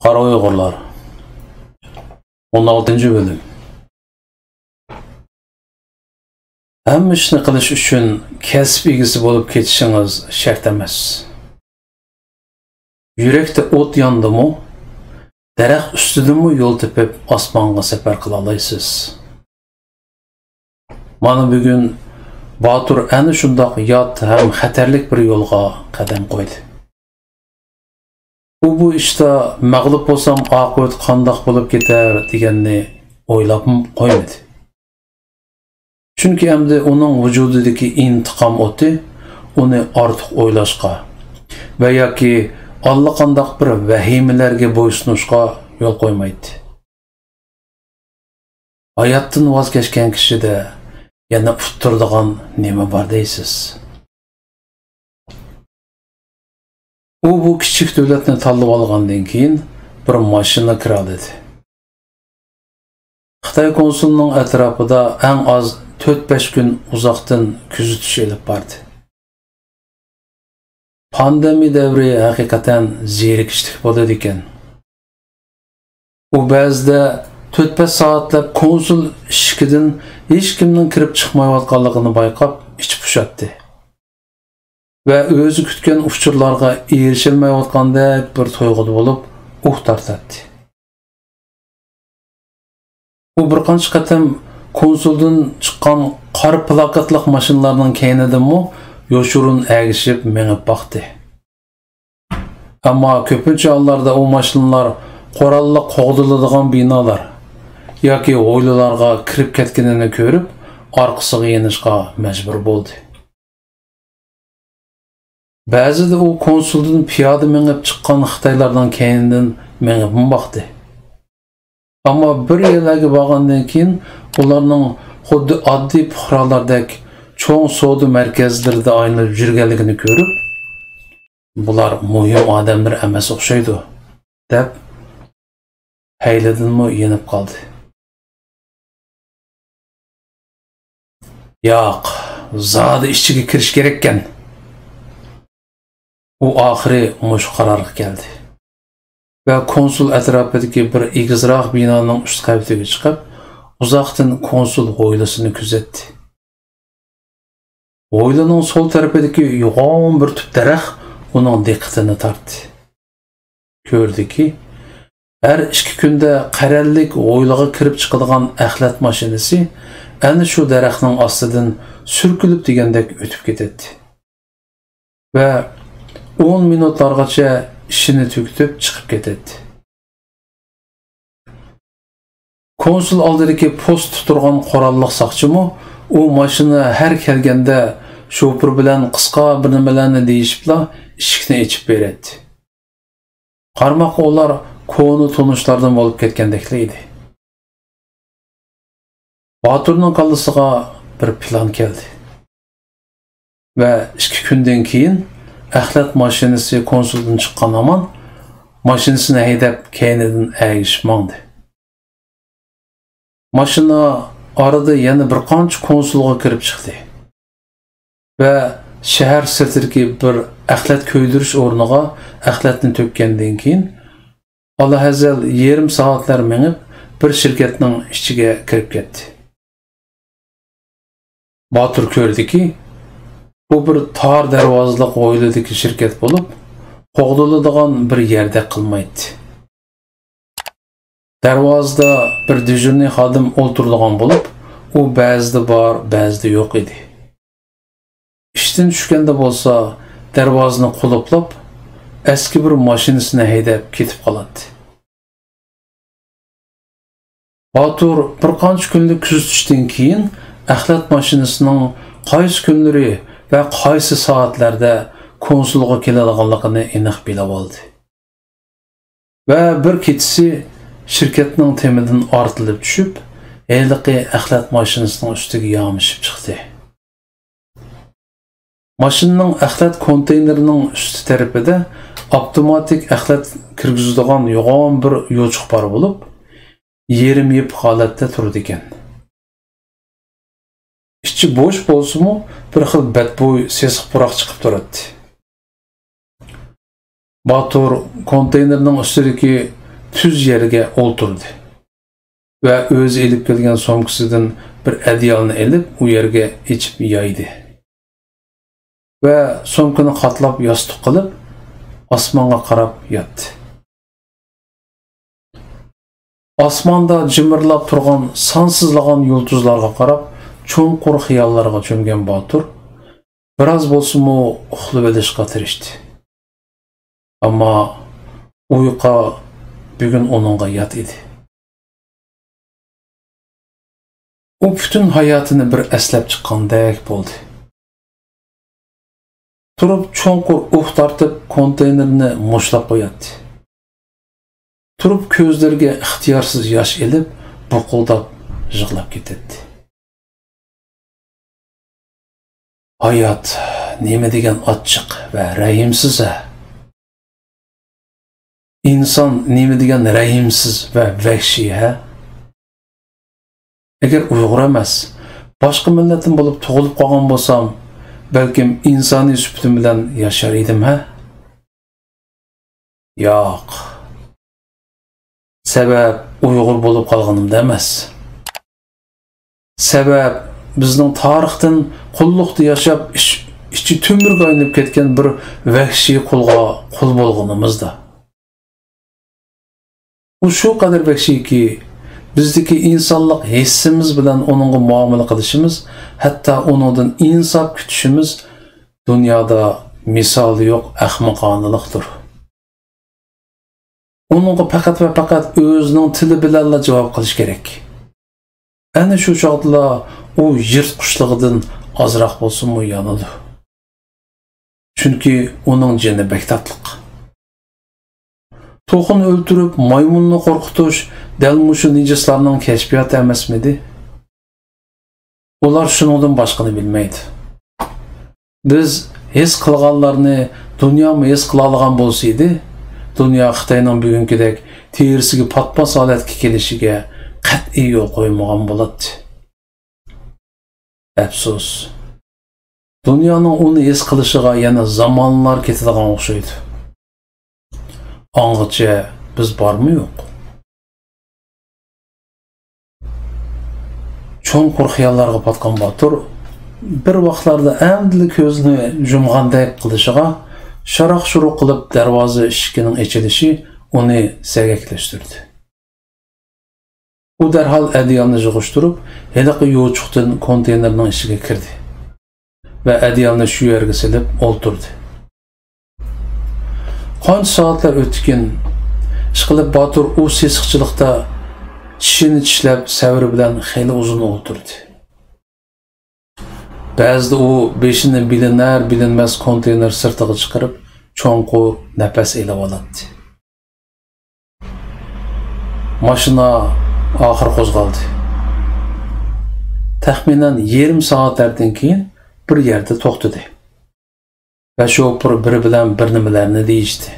Qara Uyg'urlar 16-bölüm. Hamma ishni qilish uchun kasb egasi bo'lib ketishingiz shart emas. Yurakda o't yondimi, daraxt ustidami yo'l tepib osmonga safar qila olasiz. Mana bugun Batur ana shundoq yot ham xatarlik bir yo'lga qadam qo'ydi. Bu ishda mag'lub bo'lsam oqibat qandoq bo'lib ketar deganni o'ylab qo'ymadi. Chunki endi uning vujudidagi intiqom o'ti uni ortiq o'ylashga va yoki allaqandoq bir vahimalarga bo'ysunishga yo'l qo'ymaydi. Hayotdan voz kechgan kishida yana uttirdigan nima bor deysiz? Bu kichik davlatni tanlab olgandan keyin bir mashina kiradi. Xitoy konsulining atrofida eng az 4-5 kun uzoqdan kuzatish olib bordi. Pandemiya davri haqiqatan zerikishlik bo'ladi ekan. U ba'zida 4-5 soatlab konsul ishikidan hech kimning kirib chiqmayotganligini bayqab ichi pushatdi. Ve özü kütken uçurlarga erişilmeyotganda bir toyg'u bo'lib tortatdi. Bu bir qancha qatam konsuldan chiqqan qor plakatliq mashinalarning keyinidimi yoshurun agishib menib baqdi. Ammo ko'pincha hollarda o mashinalar qoralli qo'g'diladigan binolar yoki o'ylilarga kirib ketganini ko'rib, orqasiga yenishga majbur bo'ldi. Ba'zida u konsuldan piyoda minib chiqqan Xitoylardan keyindan minib baqdi. Ammo bir yillarga borgandan keyin ularning xuddi oddiy fuqarolardek cho'ng savdo markazlarida aylanib yurganligini ko'rib, bular muhim odamlar emas o'xshaydi deb hayladinmi yenib qoldi. Yo'q, zodi ichiga kirish kerak ekan. U oxiri mush qarorga keldi. Ve konsul atrofidagi bir egizroq binoning ust qavitiga chiqib, uzoqdan konsul o'ylasini kuzatdi. O'ylaning sol tarafidagi yo'g'on bir tub daraxt uning diqqatini tortdi. Ko'rdiki, har 2 kunda qarallik o'ylaga kirib chiqadigan axlat mashinasi ana shu daraxtning ostidan surkilib degandek o'tib ketadi. Ve 10 minutlargacha ishini tugitib chiqib ketadi. Konsul oldidagi post turgan qoralliq saqchimi u mashina har kelganda shofir bilan qisqa bir nimalarni deyishibla eshikni ochib beradi. Qarmoqqa ular koni tunishlardan bo'lib ketgandeklaydi. Baturning qallasiga bir plan keldi. Ve 2 kundan keyin axlat mashinasi konsuldan chiqqan aman mashinasini haydab keynidan agishib mangdi. Mashina orada yana bir qancha konsulga kirib chiqdi. Ve shahar sirtidagi bir axlat ko'ydirish o'rniga axlatni to'kkandan keyin alahazal yarim soatlar minib bir shirkatning ichiga kirib ketdi. Batur ko'rdiki, bu bir tor darvozaliq o'yladagi shirkat bo'lib, qo'g'diladigan bir yerda qilmaydi. Darvozada bir dejurniy xodim o'tiradigan bo'lib, u ba'zida bor, ba'zida yo'q edi. Ishdan tushganda bo'lsa, darvozani qulflab, eski bir mashinasini haydab ketib qoladi. Batur bir qancha kunlik kuzatishdan keyin axlat mashinasining qaysi kunlari ve qaysi soatlarda konsulga keladiganligini aniq bilib oldi. Ve bir kechasi shirkatning temidan ortilib tushib, elliqi axlat mashinasining ustiga yomishib chiqdi. Mashinaning axlat konteynerining usti tarafida avtomatik axlat kirgizadigan yo'g'on bir yo'lchiq bor bo'lib, yerim yip holatda turdi ekan. İçi boş bolsumu bir xil badbo'y sesiq puroq chiqib turadi. Batur konteynerning ustidagi tüz yerge olturdu. Ve özü elip gelgen somkisidan bir adiyalını elip u yerge içip yaydı. Ve somkini katlap yastık kılıp asmanga karap yattı. Asmanda cimırlap turgan sansızlagan yulduzlarga karap çoğunqur hiyallarga çömgen Batur biraz bolsumu uxlu belişqa tirişti. Ama uyqa bugün onunğa yat idi. O bütün hayatını bir eslep çıqqandek boldu. Turup çoğunqur tartıp konteynerini muşlap qoyatdı. Turup közlerge ixtiyarsız yaş elip buquldap jığlap ketedi. Hayat neme degen açık ve rahimsiz ha. İnsan neme degen rahimsiz ve vahşi ha. Eğer Uyghur emas, başka milletin bulup tug'ilib qolgan bo'lsam, belkim insani sübütüm bilen yaşar idim ha. Yo'q. Sebep Uyghur bulup qalğanımda emas. Sebep bizning tarixdan qulluqda yashab içi tümür qaynab ketgan bir vahşi qulga qul bo'lganimizda. U shu qadar vahşi ki bizdeki insanlık hissimiz bilen onunla muamele qilishimiz, hatta onundan insaf kütüşümüz dünyada misali yok ahmaqanılıqdır. Onunla fakat ve fakat özünün tili bilenle cevap qilish gerek. Ana shu chog'da u yirtqichlığından azroq bo'lsin-mu yanıdı. Çünkü onun jini bek tatlıq. To'qin o'ltirib maymunni qo'rqitish dal mushu nijislarning kashfiyoti emasmidi? Ular shuningdan boshqani bilmaydi. Biz his qilganlarni dunyomi his qila olgan bo'lsaydi, dunyo Xitoyning bugünkidek terisiga patpas holatga kelishiga qat'iy yo'l qo'ymagan bo'ladi. Afsus. Dunyoning uni his qilishiga yana zamonlar ketadigan o'xshaydi. Anğıca biz var mı yok? Çoğunqur xiyallarga patqan Batur bir vaqtlarda əmdili közünü jumgandek qilishig'a sharaq shuruq qilib darvoza eshigining ochilishi uni sergakleştirdi. U darhol adiyalni yig'ishtirib, heliqi yo'chuqdan konteynerning ichiga kirdi va adiyalni shu yerga silib o'ltirdi. Qancha saatlar o'tgan, ishqilib Batur u sesiqchilikda tishini tishlab savri bilan xeyli uzun o'tirdi. Ba'zida u beshini bilinar bilinmas konteyner sirtiga chiqarib, cho'nqur nafas elib oladi. Mashina oxir qo'zg'aldi. Taxminan yarım soatlardan keyin bir yerda to'xtadi. Ve şoför biri bilen bir nimalarni deyishdi.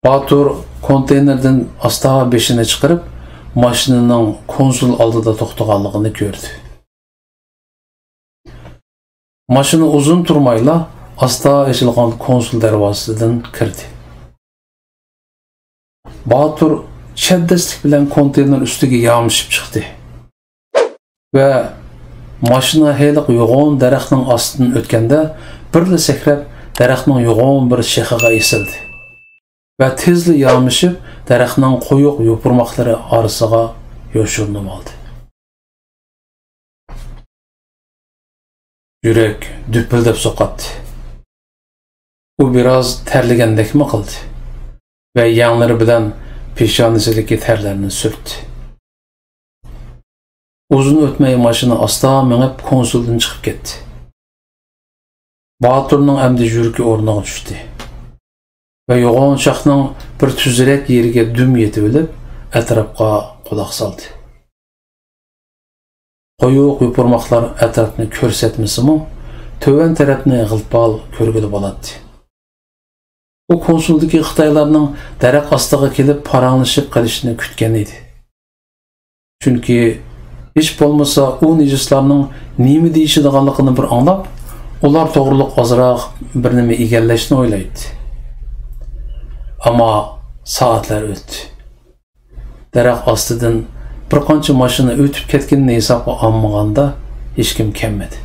Batur konteynerden asta beşini çıkarıp maşinining konsul oldida to'xtaganligini ko'rdi. Mashina uzun turmayla asta ochilgan konsul darvozasidan kirdi. Batur shaddaslik bilan konteyner ustiga yamishib chiqdi. Ve mashina heliq yo'g'on daraxtning ostidan o'tganda birli sakrab daraxtning yo'g'on bir shexiga esildi va tezli yamishib daraxtning qo'yiq yopurmoqlari orasiga yo'shirinib oldi. Yurak düpildab so'qatdi. U biroz terligandekmi qildi va yanglari bilan peshonasidagi terlarni surtdi. Uzun o'tmay mashina asta minib konsuldan chiqib ketdi. Baturning amdi yuragi o'rniga tushdi. Va yo'g'on shoxning bir tuzrak yeriga dum yetib olib, atrofga quloq soldi. Qo'yuq yupurmoqlar atrofni ko'rsatmasimi, to'van tarafni g'ilpal ko'rgili bo'ladi. U konsuldagi Xitoylarning daraxt ostiga kelib paranglashib qolishini kutgan edi. Chunki hiç bo'lmasa u nijislarning nima deyishadiganligini bir anglab, ular to'g'riliq ozroq bir nima egallashni o'ylaydi. Ammo Saatlar o'tdi. Daraxt ostidan bir qancha mashina o'tib ketganini hisobga olmaganda hech kim kelmadi.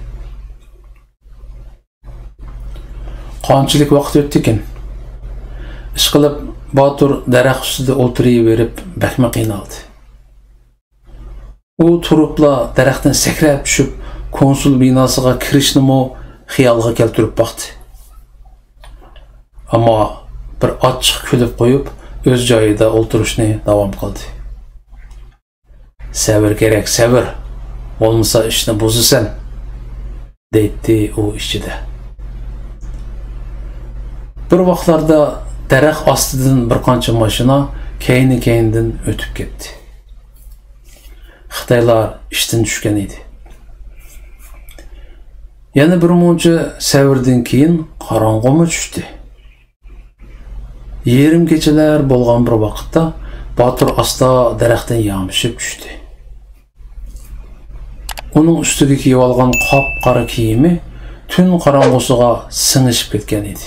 Qanchalik vaqt o'tdi ekan? Ishqilib Batur daraxt ustida o'tiraverib bakma qiynaldi. U turibla daraxtdan sakrab tushib, konsul binosiga kirishnimi xiyolga keltirib boqdi. Ammo bir ochiq kulib qo'yib, o'z joyida o'tirishni davom qildi. Sabr kerak, sabr. Bo'lmasa ishni buzasan, deydi u ichida. Bir vaqtlarda daraxt ostidan bir qancha mashina keyin-keyindan o'tib ketdi. Xitoylar ishdan tushgan edi. Yana bir muncha savrdan keyin qorong'umi tushdi. Yerim kechalar bo'lgan bir vaqtda Batur asta daraxtdan yamishib tushdi. Uning ustiga kiyib olgan qop-qora kiyimi tun qorong'usiga singishib ketgan edi.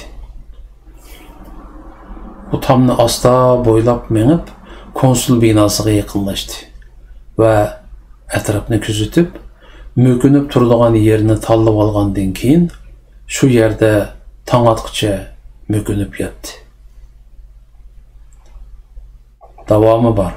U tomni asta bo'ylab menib, konsul binosiga yaqinlashdi va atrofni kuzatib, mökünüp turadigan yerini tanlab olgandan keyin shu yerda tong otqicha mökünüp yotdi. Davomi bor.